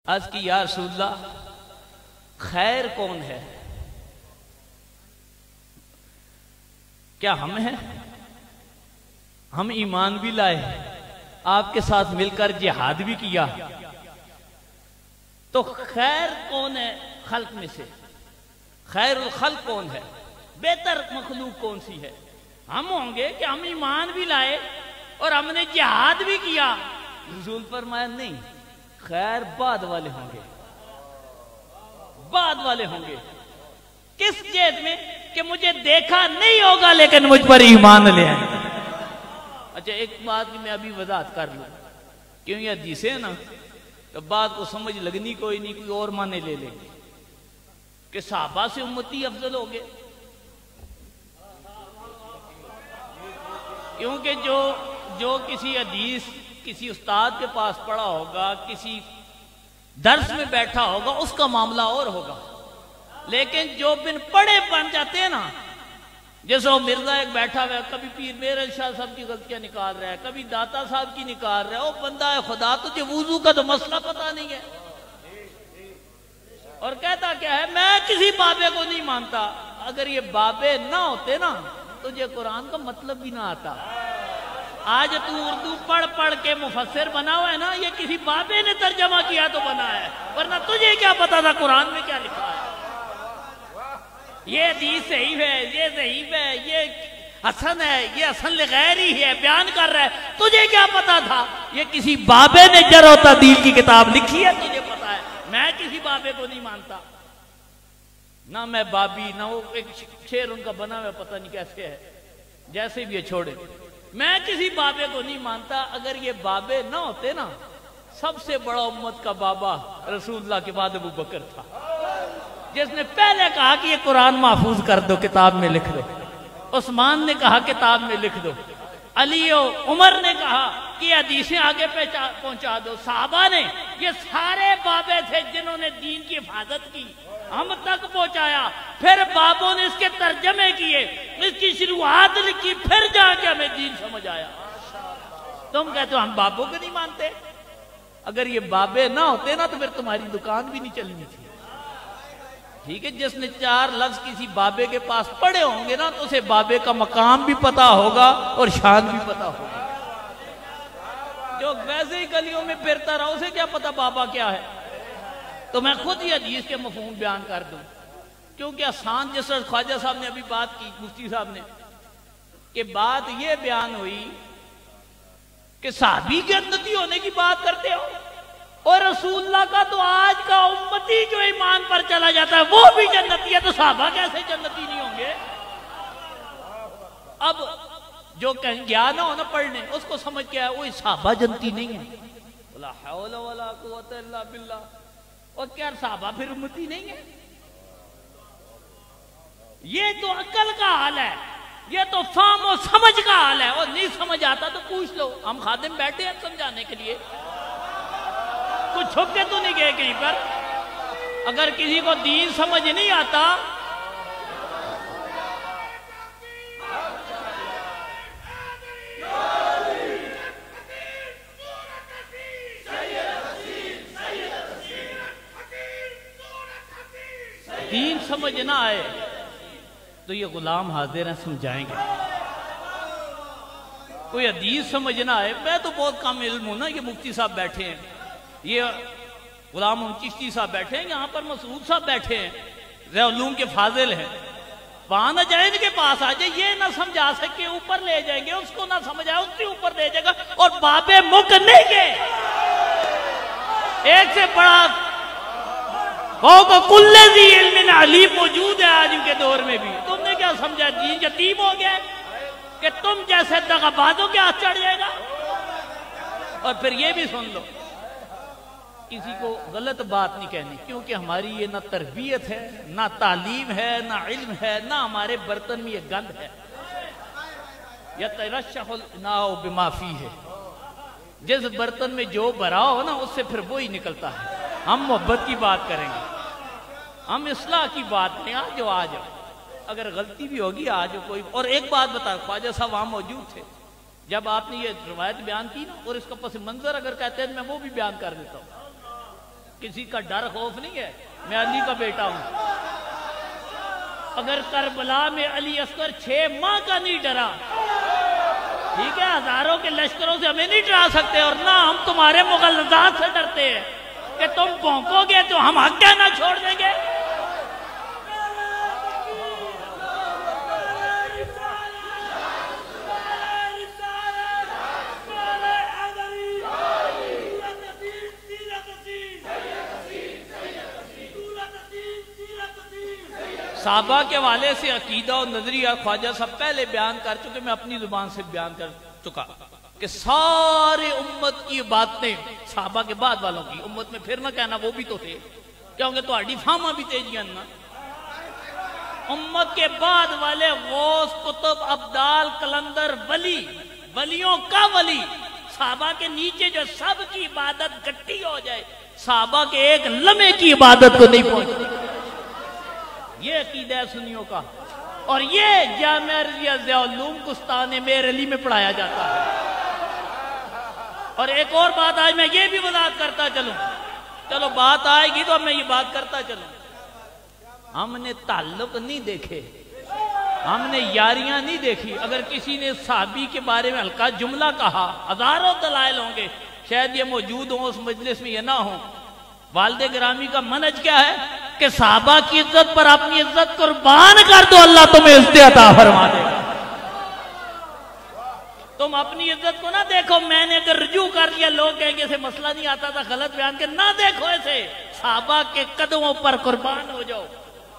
عرض کی یا رسول اللہ خیر کون ہے؟ کیا ہم ہیں؟ ہم ایمان بھی لائے، آپ کے ساتھ مل کر جہاد بھی کیا، تو خیر کون ہے خلق میں سے؟ خیر الخلق کون ہے؟ بہتر مخلوق کون سی ہے؟ ہم ہوں گے کہ ہم ایمان بھی لائے اور ہم نے جہاد بھی کیا؟ رسول فرمایا نہیں، خیر بعد والے ہوں گے، بعد والے ہوں گے۔ کس جہت میں؟ کہ مجھے دیکھا نہیں ہوگا لیکن مجھ پر ایمان لے آئیں گے۔ اچھا ایک بات کی میں ابھی وضاحت کر لوں، کیوں یہ حدیثیں نا تو بات کو سمجھ لگنی کوئی نہیں، کوئی اور معنی لے لیں گے کہ صحابہ سے امتی افضل ہو گئے، کیونکہ جو کسی حدیث کسی استاد کے پاس پڑھا ہوگا، کسی درس میں بیٹھا ہوگا، اس کا معاملہ اور ہوگا، لیکن جو بن پڑھے بن جاتے ہیں نا، جیسے وہ مرزا ایک بیٹھا ہوا ہے، کبھی پیر میرا شاہ صاحب کی غلطیاں نکال رہا ہے، کبھی داتا صاحب کی نکال رہا ہے، وہ بندہ ہے خدا تجھے وضو کا تو مسئلہ پتہ نہیں ہے، اور کہتا کیا ہے میں کسی بابے کو نہیں مانتا۔ اگر یہ بابے نہ ہوتے نا تجھے قرآن کا مطلب بھی نہ آتا۔ آج تو اردو پڑھ پڑھ کے مفسر بنا ہوا ہے نا، یہ کسی بابے نے ترجمہ کیا تو بنا ہے، ورنہ تجھے کیا پتا تھا قرآن میں کیا لکھا ہے؟ یہ حدیث صحیح ہے، یہ ضعیف ہے، یہ حسن ہے، یہ حسن لغیر ہی ہے، بیان کر رہا ہے، تجھے کیا پتا تھا؟ یہ کسی بابے نے جرح و تعدیل کی کتاب لکھی ہے، تجھے پتا ہے۔ میں کسی بابے کو نہیں مانتا، نہ میں بابی، نہ وہ ایک شعر ان کا بنا ہوا پتہ نہیں کیسے ہے، جیسے بھی یہ چھوڑے، میں کسی بابے کو نہیں مانتا۔ اگر یہ بابے نہ ہوتے نا، سب سے بڑا امت کا بابا رسول اللہ کے بعد ابو بکر تھا، جس نے پہلے کہا کہ یہ قرآن محفوظ کر دو، کتاب میں لکھ دو۔ عثمان نے کہا کتاب میں لکھ دو۔ علی و عمر نے کہا کہ حدیثیں آگے پہنچا دو۔ صحابہ نے، یہ سارے بابے تھے جنہوں نے دین کی حفاظت کی، ہم تک پہنچایا، پھر بابوں نے اس کے ترجمے کیے، اس کی شروعات لکھی، پھر جا کے ہمیں دین سمجھ آیا۔ تم کہتے ہو ہم بابوں کو نہیں مانتے؟ اگر یہ بابے نہ ہوتے نا تو پھر تمہاری دکان بھی نہیں چلنی تھی۔ ٹھیک ہے، جس نے 4 لفظ کسی بابے کے پاس پڑھے ہوں گے نا تو اسے بابے کا مقام بھی پتا ہوگا اور شان بھی پتا ہوگا۔ جو ویسے ہی گلیوں میں پھرتا رہا اسے کیا پتا بابا کیا ہے؟ تو میں خود ہی حدیث کے مفہوم بیان کر دوں، کیونکہ آسان جس طرح خواجہ صاحب نے ابھی بات کی، مفتی صاحب نے، کہ بات یہ بیان ہوئی کہ صحابی کے جنتی ہونے کی بات کرتے ہو، اور رسول اللہ کا تو آج کا امتی جو ایمان پر چلا جاتا ہے وہ بھی جنتی ہے، تو صحابہ کیسے جنتی نہیں ہوں گے؟ اب جو کہیں گیا نہ ہونا پڑھنے، اس کو سمجھ کے آیا وہ صحابہ جنتی نہیں ہے، لا حول ولا قوت الا باللہ، اور کیا صحابہ پھر امتی نہیں ہے؟ یہ تو عقل کا حال ہے، یہ تو فہم و سمجھ کا حال ہے، اور نہیں سمجھ آتا تو پوچھ لو، ہم خادم بیٹھے ہیں سمجھانے کے لیے، کچھ چھپ کے تو نہیں گئے کہیں پر۔ اگر کسی کو دین سمجھ نہیں آتا دین سمجھ نہ آئے تو یہ غلام حاضر ہیں، سمجھائیں گے۔ کوئی حدیث سمجھ نہ آئے، میں تو بہت کم علم ہوں نا، یہ مفتی صاحب بیٹھے ہیں، یہ غلام چشتی صاحب بیٹھے ہیں، یہاں پر مسعود صاحب بیٹھے ہیں، ضیاء علوم کے فاضل ہیں، وہاں نہ جائیں، ان کے پاس آ جائے، یہ نہ سمجھا سکے اوپر لے جائیں گے، اس کو نہ سمجھ آئے اس کے اوپر لے جائے گا، اور بابے مک نہیں گے۔ ایک سے بڑا کل ذی علم علیم موجود ہے آج ان کے دور میں بھی۔ تم نے کیا سمجھا دین یتیم ہو گیا کہ تم جیسے دغابازوں کے ہاتھ چڑھ جائے گا؟ اور پھر یہ بھی سن لو، کسی کو غلط بات نہیں کہنی، کیونکہ ہماری یہ نہ تربیت ہے، نہ تعلیم ہے، نہ علم ہے، نہ ہمارے برتن میں یہ گند ہے۔ یترشح الاناء بما فیہ، جس برتن میں جو بھرا ہو نا اس سے پھر وہی نکلتا ہے۔ ہم محبت کی بات کریں گے، ہم اصلاح کی بات نہیں، آ جاؤ، اگر غلطی بھی ہوگی آ جاؤ کوئی۔ اور ایک بات بتا، خواجہ صاحب وہاں موجود تھے جب آپ نے یہ روایت بیان کی نا، اور اس کا پس منظر اگر کہتے ہیں میں وہ بھی بیان کر دیتا ہوں۔ کسی کا ڈر خوف نہیں ہے، میں علی کا بیٹا ہوں۔ اگر کربلا میں علی اصغر 6 ماہ کا نہیں ڈرا، ٹھیک ہے، ہزاروں کے لشکروں سے ہمیں نہیں ڈرا سکتے، اور نہ ہم تمہارے مغلظات سے ڈرتے ہیں کہ تم بھونکو گے تو ہم حق کہنا چھوڑ دیں گے۔ صحابہ کے حوالے سے عقیدہ و نظریہ خواجہ صاحب پہلے بیان کر چکے، میں اپنی زبان سے بیان کر چکا کہ سارے امت کی باتیں صحابہ کے بعد والوں کی امت میں پھر نہ کہنا وہ بھی تو تھے، کیونکہ تو اڈی فاما بھی تیجیاں نا، امت کے بعد والے غوث قطب ابدال کلندر ولی، ولیوں کا ولی، صحابہ کے نیچے جو سب کی عبادت گٹی ہو جائے، صحابہ کے ایک لمحے کی عبادت کو نہیں پہنچتی۔ یہ عقیدہ ہے سنیوں کا، اور یہ جامعہ رضیہ ضیاء العلوم گستان میر علی میں پڑھایا جاتا ہے۔ اور ایک اور بات آج میں یہ بھی وضاحت کرتا چلوں، چلو بات آئے گی تو میں یہ بات کرتا چلوں، ہم نے تعلق نہیں دیکھے، ہم نے یاریاں نہیں دیکھی۔ اگر کسی نے صحابی کے بارے میں ہلکا جملہ کہا، ہزاروں دلائل ہوں گے، شاید یہ موجود ہوں اس مجلس میں، یہ نہ ہوں۔ والد گرامی کا منہج کیا ہے کہ صحابہ کی عزت پر اپنی عزت قربان کر دو، اللہ تمہیں عزت عطا فرما دے گا۔ تم اپنی عزت کو نہ دیکھو، میں نے اگر رجوع کر لیا لوگ کہیں گے اسے مسئلہ نہیں آتا تھا، غلط بیان کے، نہ دیکھو ایسے، صحابہ کے قدموں پر قربان ہو جاؤ،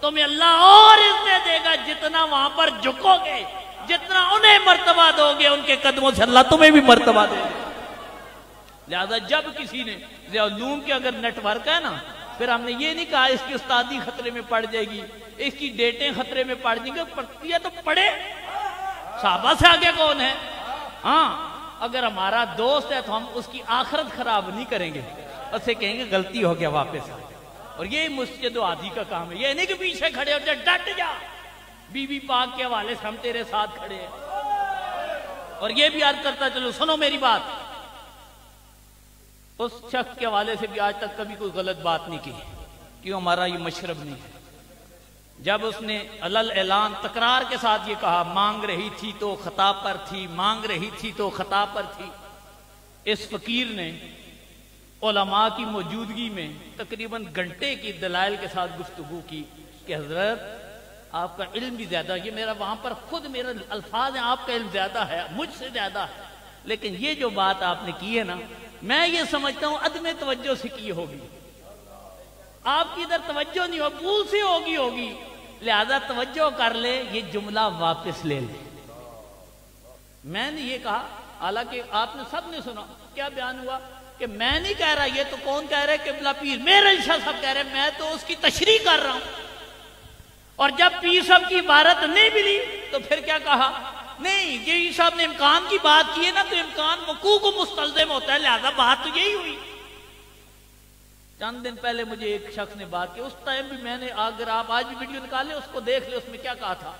تمہیں اللہ اور عزت دے گا، جتنا وہاں پر جھکو گے، جتنا انہیں مرتبہ دو گے، ان کے قدموں سے اللہ تمہیں بھی مرتبہ دے گا۔ لہذا جب کسی نے ضیاء العلوم کے اگر نیٹ ورک ہے نا، پھر ہم نے یہ نہیں کہا اس کی استادی خطرے میں پڑ جائے گی، اس کی ڈیٹیں خطرے میں پڑ جائیں گے، پڑتی ہے تو پڑھے، صحابہ سے آگے کون ہے؟ ہاں اگر ہمارا دوست ہے تو ہم اس کی آخرت خراب نہیں کریں گے، اسے کہیں گے غلطی ہو گیا واپس آ۔ اور یہی مسجد و عادی کا کام ہے، یہ نہیں کہ پیچھے کھڑے ہو جا، ڈٹ جا، بی بی پاک کے حوالے سے ہم تیرے ساتھ کھڑے ہیں۔ اور یہ بھی عرض کرتا چلو، سنو میری بات، اس شخص کے حوالے سے بھی آج تک کبھی کوئی غلط بات نہیں کی، کیوں؟ ہمارا یہ مشرب نہیں ہے۔ جب اس نے علل اعلان تکرار کے ساتھ یہ کہا، مانگ رہی تھی تو خطا پر تھی، مانگ رہی تھی تو خطا پر تھی، اس فقیر نے علماء کی موجودگی میں تقریباً گھنٹے کی دلائل کے ساتھ گفتگو کی کہ حضرت آپ کا علم بھی زیادہ، یہ میرا وہاں پر خود میرا الفاظ ہیں، آپ کا علم زیادہ ہے، مجھ سے زیادہ ہے، لیکن یہ جو بات آپ نے کی ہے نا، میں یہ سمجھتا ہوں عدم توجہ سے کی ہوگی، آپ کی ادھر توجہ نہیں ہو، بھول سے ہوگی، لہذا توجہ کر لے، یہ جملہ واپس لے لے۔ میں نے یہ کہا، حالانکہ آپ نے سب نے سنا، کیا بیان ہوا کہ میں نہیں کہہ رہا، یہ تو کون کہہ رہے کہ قبلہ پیر میرے شاہ صاحب کہہ رہے، میں تو اس کی تشریح کر رہا ہوں۔ اور جب پیر صاحب کی عبارت نہیں ملی تو پھر کیا کہا؟ نہیں، یہ صاحب نے امکان کی بات کی ہے نا، تو امکان وقوع کو مستلزم ہوتا ہے، لہذا بات تو یہی ہوئی۔ چند دن پہلے مجھے ایک شخص نے بات کی، اس ٹائم بھی میں نے، اگر آپ آج بھی ویڈیو نکالے اس کو دیکھ لے، اس میں کیا کہا تھا،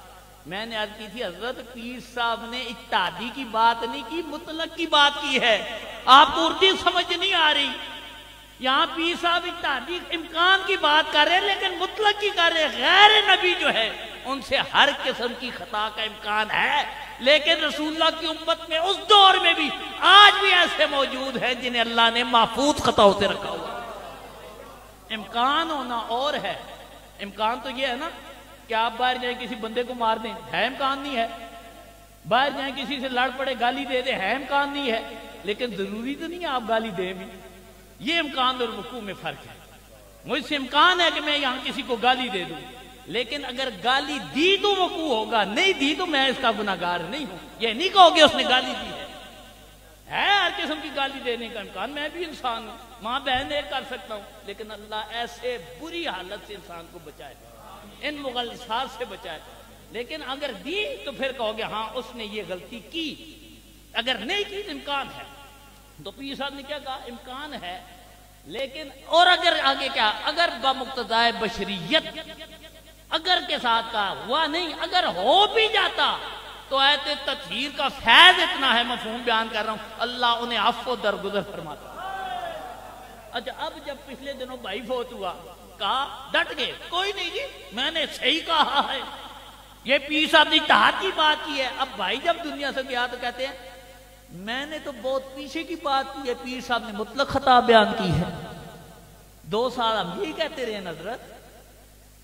میں نے عرض کی تھی حضرت پیر صاحب نے اجتہادی کی بات نہیں کی، مطلق کی بات کی ہے، آپ کو اردو سمجھ نہیں آ رہی، یہاں پیر صاحب اجتہادی امکان کی بات کر رہے ہیں لیکن مطلق کی کر رہے ہیں، غیر نبی جو ہے ان سے ہر قسم کی خطا کا امکان ہے، لیکن رسول اللہ کی امت میں اس دور میں بھی آج بھی ایسے موجود ہیں جنہیں اللہ نے محفوظ خطاؤں سے رکھا ہوا۔ امکان ہونا اور ہے، امکان تو یہ ہے نا کہ آپ باہر جائیں کسی بندے کو مار دیں، ہے امکان نہیں ہے، باہر جائیں کسی سے لڑ پڑے گالی دے دیں، ہے امکان نہیں ہے، لیکن ضروری تو نہیں ہے آپ گالی دیں بھی، یہ امکان اور وقوع میں فرق ہے۔ مجھ سے امکان ہے کہ میں یہاں کسی کو گالی دے دوں، لیکن اگر گالی دی تو وقوع ہوگا، نہیں دی تو میں اس کا گناہگار نہیں ہوں، یہ نہیں کہو گے اس نے گالی دی ہے ہر قسم کی گالی دینے کا امکان، میں بھی انسان ہوں، ماں بہن ایک کر سکتا ہوں، لیکن اللہ ایسے بری حالت سے انسان کو بچائے، ان مغالطات سے بچائے، لیکن اگر دی تو پھر کہو گے ہاں اس نے یہ غلطی کی، اگر نہیں کی تو امکان ہے۔ تو پیر صاحب نے کیا کہا؟ امکان ہے، لیکن اور اگر آگے کیا، اگر بمقتضائے بشریت اگر کے ساتھ کہا ہوا نہیں، اگر ہو بھی جاتا تو آیت تطہیر کا فیض اتنا ہے، مفہوم بیان کر رہا ہوں، اللہ انہیں عفو درگزر فرماتا۔ اچھا اب جب پچھلے دنوں بھائی فوت ہوا کہا ڈٹ گئے کوئی نہیں جی میں نے صحیح کہا ہے یہ پیر صاحب نے اجتہاد کی بات کی ہے. اب بھائی جب دنیا سے گیا تو کہتے ہیں میں نے تو بہت پیچھے کی بات کی ہے پیر صاحب نے مطلق خطا بیان کی ہے. 2 سال ہم یہی کہتے رہے حضرت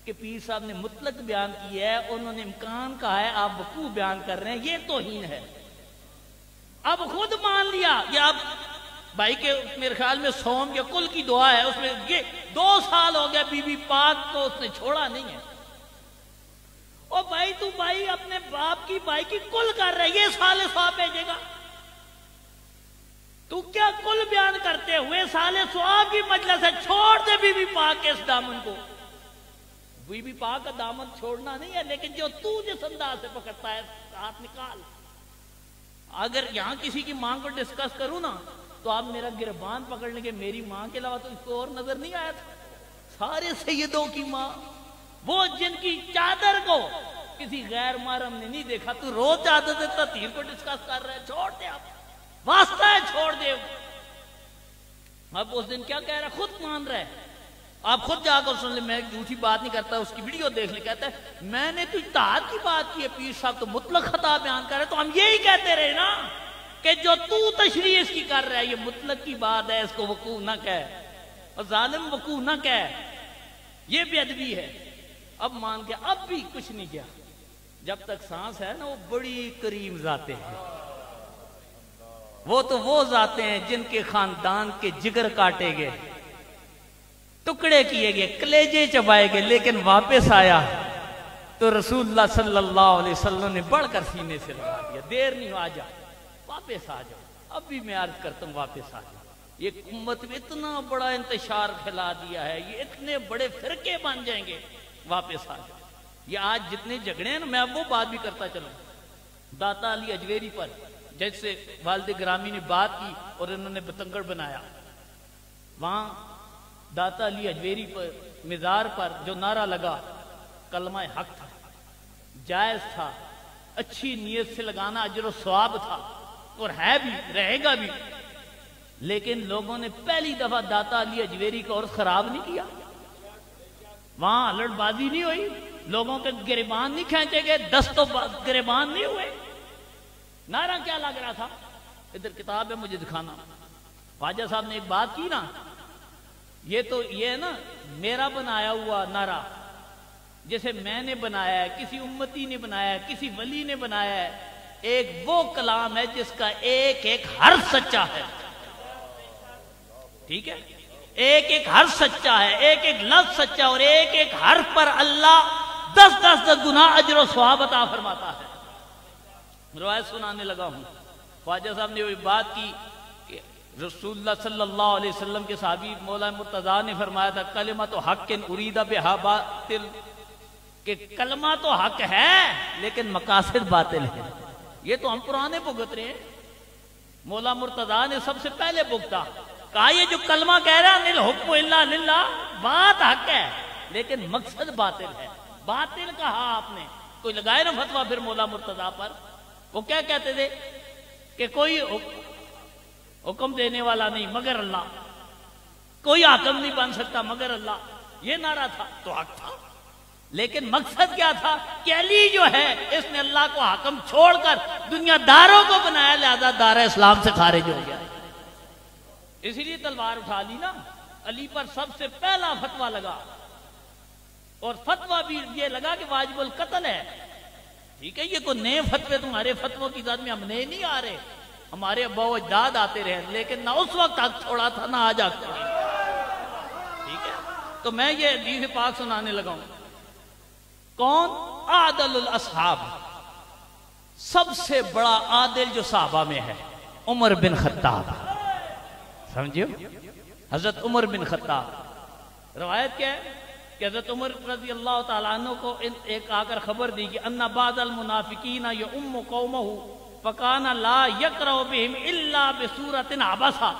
کہ پیر صاحب نے مطلق بیان کی ہے انہوں نے امکان کہا ہے آپ وقوع بیان کر رہے ہیں یہ توہین ہے. اب خود مان لیا یہ اب بھائی کے میرے خیال میں سوم کے کل کی دعا ہے اس میں یہ 2 سال ہو گیا بی بی پاک کو اس نے چھوڑا نہیں ہے. اور بھائی تو بھائی اپنے باپ کی بھائی کی کل کر رہے یہ سال سواب بھیجے گا تو کیا کل بیان کرتے ہوئے سال سواب کی مجلس ہے چھوڑ دے بی بی پاک کے اس دامن کو. بی بی پاک کا دامن چھوڑنا نہیں ہے لیکن جو تو جس انداز سے پکڑتا ہے ہاتھ نکال. اگر یہاں کسی کی ماں کو ڈسکس کروں نا تو آپ میرا گربان پکڑنے کے میری ماں کے علاوہ تو اس کو اور نظر نہیں آیا تھا. سارے سیدوں کی ماں وہ جن کی چادر کو کسی غیر محرم نے نہیں دیکھا تو روز چادر سے تطہیر کو ڈسکس کر رہے چھوڑ دے آپ واسطہ ہے چھوڑ دے. اب اس دن کیا کہہ رہا ہے خود مان رہا ہے آپ خود جا کر سن لیں میں جھوٹی بات نہیں کرتا اس کی ویڈیو دیکھ لیں کہتا ہے میں نے تو اجتہاد کی بات کی ہے پیر صاحب تو مطلق خطا بیان کر رہے تو ہم یہی کہتے رہے نا کہ جو تو تشریح اس کی کر رہا ہے یہ مطلق کی بات ہے اس کو وقوع نہ کہہ اور ظالم وقوع نہ کہہ یہ بے ادبی ہے. اب مان کے اب بھی کچھ نہیں کیا جب تک سانس ہے نا وہ بڑی کریم ذاتیں ہیں وہ تو وہ ذاتیں ہیں جن کے خاندان کے جگر کاٹے گئے ٹکڑے کیے گئے کلیجے چبائے گئے لیکن واپس آیا تو رسول اللہ صلی اللہ علیہ وسلم نے بڑھ کر سینے سے لگا دیا دیر نہیں آ جا واپس آ جاؤ. اب بھی میں عرض کرتا ہوں واپس آ جاؤ. یہ امت میں اتنا بڑا انتشار پھیلا دیا ہے یہ اتنے بڑے فرقے بن جائیں گے واپس آ جاؤ. یہ آج جتنے جھگڑے ہیں نا میں اب وہ بات بھی کرتا چلوں داتا علی اجویری پر جیسے والد گرامی نے بات کی اور انہوں نے بتنگڑ بنایا وہاں داتا علی اجویری پر مزار پر جو نعرہ لگا کلمہ حق تھا جائز تھا اچھی نیت سے لگانا اجر و ثواب تھا اور ہے بھی رہے گا بھی لیکن لوگوں نے پہلی دفعہ داتا علی اجویری کا عرس خراب نہیں کیا وہاں الٹ بازی نہیں ہوئی لوگوں کے گریبان نہیں کھینچے گئے دستوں گریبان نہیں ہوئے. نعرہ کیا لگ رہا تھا ادھر کتاب ہے مجھے دکھانا خواجہ صاحب نے ایک بات کی نا یہ تو یہ ہے نا میرا بنایا ہوا نعرہ جیسے میں نے بنایا ہے کسی امتی نے بنایا ہے کسی ولی نے بنایا ہے ایک وہ کلام ہے جس کا ایک ایک حرف سچا ہے ٹھیک ہے ایک ایک حرف سچا ہے ایک ایک لفظ سچا اور ایک ایک حرف پر اللہ 10 گنا اجر و ثواب عطا فرماتا ہے. روایت سنانے لگا ہوں خواجہ صاحب نے وہ بات کی کہ رسول اللہ صلی اللہ علیہ وسلم کے صحابی مولا مرتضیٰ نے فرمایا تھا کلمہ تو حق اریدہ بہا باطل کہ کلمہ تو حق ہے لیکن مقاصد باطل ہے. یہ تو ہم پرانے بھگت رہے ہیں مولا مرتضیٰ نے سب سے پہلے بھگتا کہا یہ جو کلمہ کہہ رہا ہے الحکم الا للہ بات حق ہے لیکن مقصد باطل ہے. باطل کہا آپ نے کوئی لگائے نا فتویٰ پھر مولا مرتضیٰ پر وہ کیا کہتے تھے کہ کوئی حکم دینے والا نہیں مگر اللہ کوئی حاکم نہیں بن سکتا مگر اللہ یہ نعرہ تھا تو حق تھا لیکن مقصد کیا تھا کہ علی جو ہے اس نے اللہ کو حاکم چھوڑ کر دنیا داروں کو بنایا لہذا دار اسلام سے خارج ہو گیا اسی لیے تلوار اٹھا لی نا علی پر سب سے پہلا فتویٰ لگا اور فتویٰ بھی یہ لگا کہ واجب القتل ہے. ٹھیک ہے یہ کوئی نئے فتوے تمہارے فتووں کی ذات میں ہم نئے نہیں آ رہے ہمارے ابا و اجداد آتے رہے لیکن نہ اس وقت حق چھوڑا تھا نہ آج حق چھوڑا ٹھیک ہے. تو میں یہ حدیث پاک سنانے لگا ہوں کون عادل الاصحاب سب سے بڑا عادل جو صحابہ میں ہے عمر بن خطاب سمجھو حضرت عمر بن خطاب. روایت کیا ہے کہ حضرت عمر رضی اللہ تعالیٰ عنہ کو ایک آ کر خبر دی کہ ان بعض المنافقین یؤم قومہ فکان لا یقرأ بہم الا بسورۃ عبسہ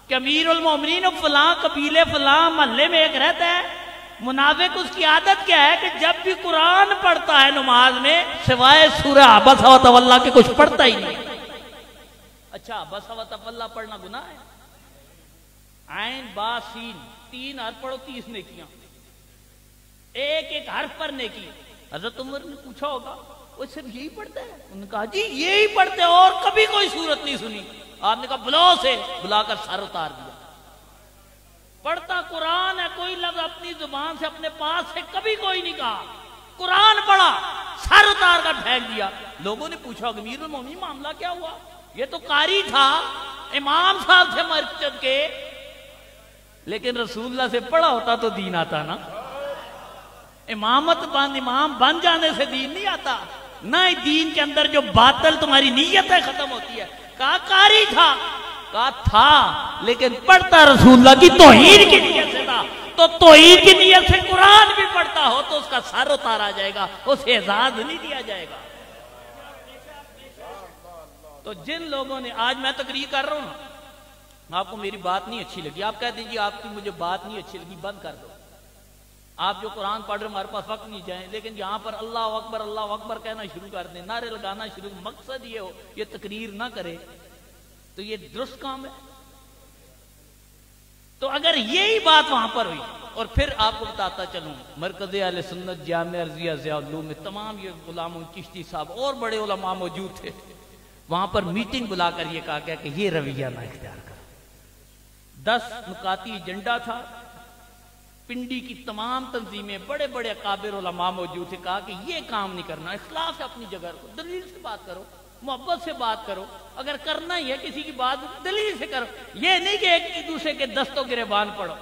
کہ امیر المومنین فلاں قبیلے فلاں محلے میں ایک رہتا ہے منافق اس کی عادت کیا ہے کہ جب بھی قرآن پڑھتا ہے نماز میں سوائے سورہ عبسہ و تولیٰ کے کچھ پڑھتا ہی نہیں. اچھا عبسہ و تولیٰ پڑھنا گناہ ہے عین با سین 3 حرف پڑھو 30 نیکیاں، ایک ایک حرف پر نیکی۔ حضرت عمر نے پوچھا ہوگا وہ صرف یہی پڑھتا ہے؟ انہوں نے کہا جی یہی پڑھتے اور کبھی کوئی صورت نہیں سنی۔ آپ نے کہا بلاؤ سے، بلا کر سر اتار دیا۔ پڑھتا قرآن ہے، کوئی لفظ اپنی زبان سے اپنے پاس سے کبھی کوئی نہیں کہا، قرآن پڑھا سر اتار کر پھینک دیا۔ لوگوں نے پوچھا امیر المومنین معاملہ کیا ہوا؟ یہ تو قاری تھا، امام صاحب تھے مسجد کے، لیکن رسول اللہ سے پڑھا ہوتا تو دین آتا نا۔ امام بن جانے سے دین نہیں آتا، نہ دین کے اندر جو باطل تمہاری نیت ہے ختم ہوتی ہے۔ کہا قاری تھا، کہا تھا لیکن پڑھتا رسول اللہ کی توحید کی نیت سے تھا، تو توحید کی نیت سے قرآن بھی پڑھتا ہو تو اس کا سر اتارا جائے گا، اسے اعزاز نہیں دیا جائے گا۔ تو جن لوگوں نے، آج میں تقریر کر رہا ہوں نا، آپ کو میری بات نہیں اچھی لگی، آپ کہہ دیجیے آپ کی مجھے بات نہیں اچھی لگی، بند کر دو۔ آپ جو قرآن پڑھ رہے ہمارے پاس وقت نہیں جائیں، لیکن یہاں پر اللہ اکبر کہنا شروع کر دیں، نعرے لگانا شروع، مقصد یہ ہو یہ تقریر نہ کرے تو یہ درست کام ہے۔ تو اگر یہی بات وہاں پر ہوئی، اور پھر آپ کو بتاتا چلوں مرکز اہل سنت جامعہ رضیہ ضیاء العلوم میں تمام یہ غلام چشتی صاحب اور بڑے علماء موجود تھے، وہاں پر میٹنگ بلا کر یہ کہا گیا کہ یہ رویہ نہ اختیار کرو۔ 10 نکاتی ایجنڈا تھا، پنڈی کی تمام تنظیمیں، بڑے بڑے اکابر علماء موجود تھے، کہا کہ یہ کام نہیں کرنا، اخلاص ہے اپنی جگہ کو، دلیل سے بات کرو، محبت سے بات کرو، اگر کرنا ہی ہے کسی کی بات دلیل سے کرو، یہ نہیں کہ ایک دوسرے کے دستوں گریبان پڑو،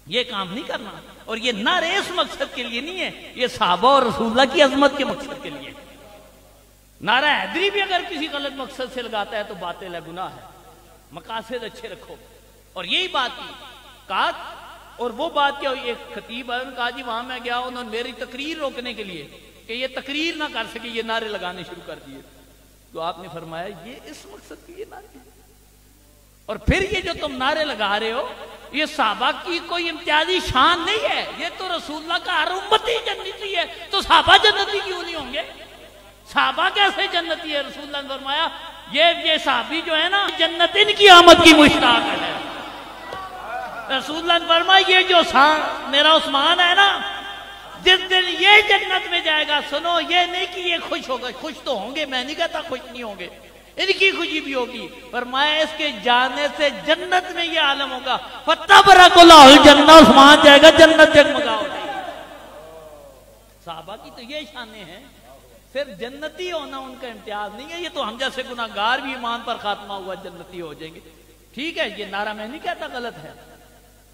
یہ کام نہیں کرنا۔ اور یہ نعرے اس مقصد کے لیے نہیں ہے، یہ صحابہ اور رسول اللہ کی عظمت کے مقصد کے لیے۔ نعرہ حیدری بھی اگر کسی غلط مقصد سے لگاتا ہے تو باطل ہے، گناہ ہے، مقاصد اچھے رکھو۔ اور یہی بات کی کہا، اور وہ بات کیا ہوئی، ایک خطیب ہے، کہا جی وہاں میں گیا، انہوں نے میری تقریر روکنے کے لیے کہ یہ تقریر نہ کر سکے، یہ نعرے لگانے شروع کر دیے، تو آپ نے فرمایا یہ اس مقصد کے یہ نعرے، اور پھر یہ جو تم نعرے لگا رہے ہو یہ صحابہ کی کوئی امتیازی شان نہیں ہے، یہ تو رسول اللہ کا ہر امتی جنتی ہے، تو صحابہ جنتی کیوں نہیں ہوں گے؟ صحابہ کیسے جنتی ہے؟ رسول اللہ نے فرمایا یہ صحابی جو ہے نا جنت ان کی آمد کی مشتاق ہے۔ رسول اللہ نے فرمایا یہ جو میرا عثمان ہے نا، جس دن یہ جنت میں جائے گا، سنو یہ نہیں کہ یہ خوش ہوگا، خوش تو ہوں گے، میں نہیں کہتا خوش نہیں ہوں گے، ان کی خوشی بھی ہوگی۔ فرمایا اس کے جانے سے جنت میں یہ عالم ہوگا، فَتَبْرَكُ لَهُ الْجَنَّةُ، عثمان جائے گا جنت جگمگا ہو جائے گی۔ صحابہ کی تو یہ شانیں ہیں، صرف جنتی ہونا ان کا امتیاز نہیں ہے، یہ تو ہم جیسے گناہگار بھی ایمان پر خاتمہ ہوا جنتی ہو جائیں گے۔ ٹھیک ہے، یہ نعرہ میں نہیں کہتا غلط ہے،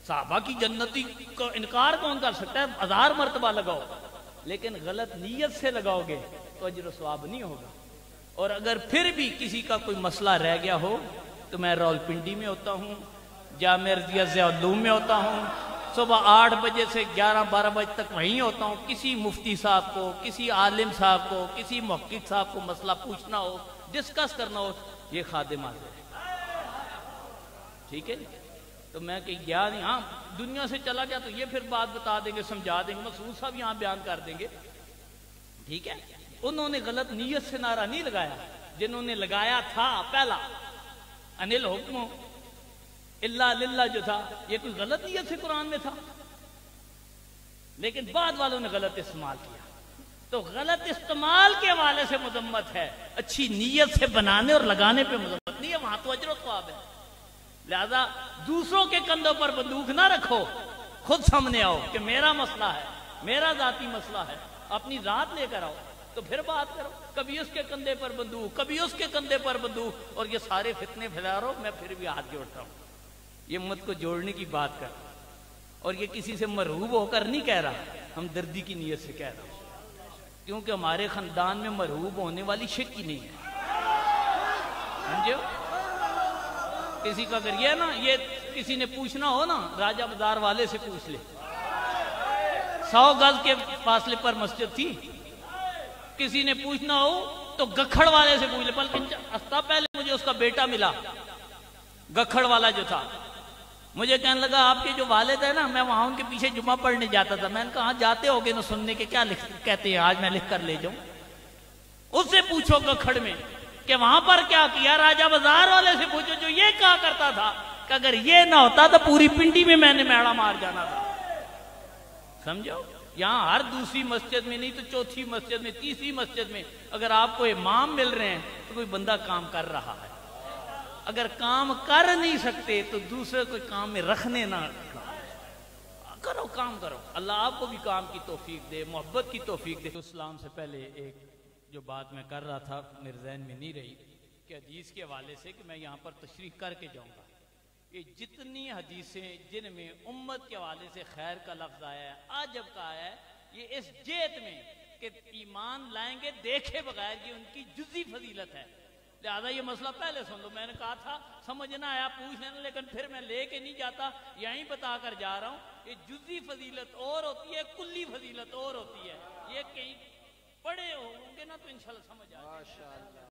صحابہ کی جنتی کا انکار کون کر سکتا ہے؟ 1000 مرتبہ لگاؤ، لیکن غلط نیت سے لگاؤ گے تو اجر و ثواب نہیں ہوگا۔ اور اگر پھر بھی کسی کا کوئی مسئلہ رہ گیا ہو تو میں راولپنڈی میں ہوتا ہوں، جامعہ رضیہ ضیاء العلوم میں ہوتا ہوں، صبح 8 بجے سے 11-12 بجے تک وہیں ہوتا ہوں۔ کسی مفتی صاحب کو، کسی عالم صاحب کو، کسی محقق صاحب کو مسئلہ پوچھنا ہو، ڈسکس کرنا ہو، یہ خادم حاضر ہے، ٹھیک ہے؟ تو میں کہ گیا نہیں، ہاں دنیا سے چلا گیا تو یہ پھر بات بتا دیں گے، سمجھا دیں گے، مسعود صاحب یہاں بیان کر دیں گے، ٹھیک ہے؟ انہوں نے غلط نیت سے نعرہ نہیں لگایا، جنہوں نے لگایا تھا پہلا انل حکم الا للہ جو تھا، یہ کوئی غلط نیت سے قرآن میں تھا، لیکن بعد والوں نے غلط استعمال کیا، تو غلط استعمال کے حوالے سے مذمت ہے، اچھی نیت سے بنانے اور لگانے پہ مذمت نہیں ہے، وہاں تو اجر و ثواب ہے۔ لہذا دوسروں کے کندھوں پر بندوق نہ رکھو، خود سامنے آؤ کہ میرا مسئلہ ہے، میرا ذاتی مسئلہ ہے، اپنی ذات لے کر آؤ تو پھر بات کرو۔ کبھی اس کے کندھے پر بندوق، کبھی اس کے کندھے پر بندوق، اور یہ سارے فتنے پھیلا رہا ہوں، میں پھر بھی ہاتھ جوڑتا ہوں، یہ امت کو جوڑنے کی بات کر، اور یہ کسی سے مرعوب ہو کر نہیں کہہ رہا، ہم دردی کی نیت سے کہہ رہا ہوں، کیونکہ ہمارے خاندان میں مرعوب ہونے والی شک ہی نہیں ہے، سمجھو؟ کسی کا اگر یہ نا، یہ کسی نے پوچھنا ہو نا، راجہ بازار والے سے پوچھ لے، 100 گز کے فاصلے پر مسجد تھی، کسی نے پوچھنا ہو تو گکھڑ والے سے پوچھ لے، بلکہ ہفتہ پہلے مجھے اس کا بیٹا ملا، گکھڑ والا جو تھا، مجھے کہنے لگا آپ کے جو والد ہے نا، میں وہاں ان کے پیچھے جمعہ پڑھنے جاتا تھا، میں نے کہا جاتے ہوگے نا سننے کے، کیا کہتے ہیں آج میں لکھ کر لے جاؤں، اس سے پوچھو گکھڑ میں کہ وہاں پر کیا کیا، راجہ بازار والے سے پوچھو جو یہ کہا کرتا تھا کہ اگر یہ نہ ہوتا تو پوری پنڈی میں نے میڑا مار جانا تھا. سمجھو, یہاں ہر دوسری مسجد میں نہیں تو چوتھی مسجد میں, تیسری مسجد میں اگر آپ کو امام مل رہے ہیں تو کوئی بندہ کام کر رہا ہے. اگر کام کر نہیں سکتے تو دوسرے کو کام میں رکھنے نہ کرو, کام کرو. اللہ آپ کو بھی کام کی توفیق دے, محبت کی توفیق دے. اسلام سے پہلے ایک جو بات میں کر رہا تھا میرے ذہن میں نہیں رہی کہ حدیث کے حوالے سے کہ میں یہاں پر تشریح کر کے جاؤں گا. یہ جتنی حدیثیں جن میں امت کے حوالے سے خیر کا لفظ آیا ہے, عجب کا آیا ہے, یہ اس جہت میں کہ ایمان لائیں گے دیکھے بغیر, یہ ان کی جزی فضیلت ہے. لہذا یہ مسئلہ پہلے سن لو. میں نے کہا تھا سمجھنا آیا پوچھ لینا, لیکن پھر میں لے کے نہیں جاتا, یہیں بتا کر جا رہا ہوں. یہ جزی فضیلت اور ہوتی ہے, کلی فضیلت اور ہوتی ہے. یہ کہیں پڑھے ہوں گے نا تو انشاءاللہ سمجھ آ جائے.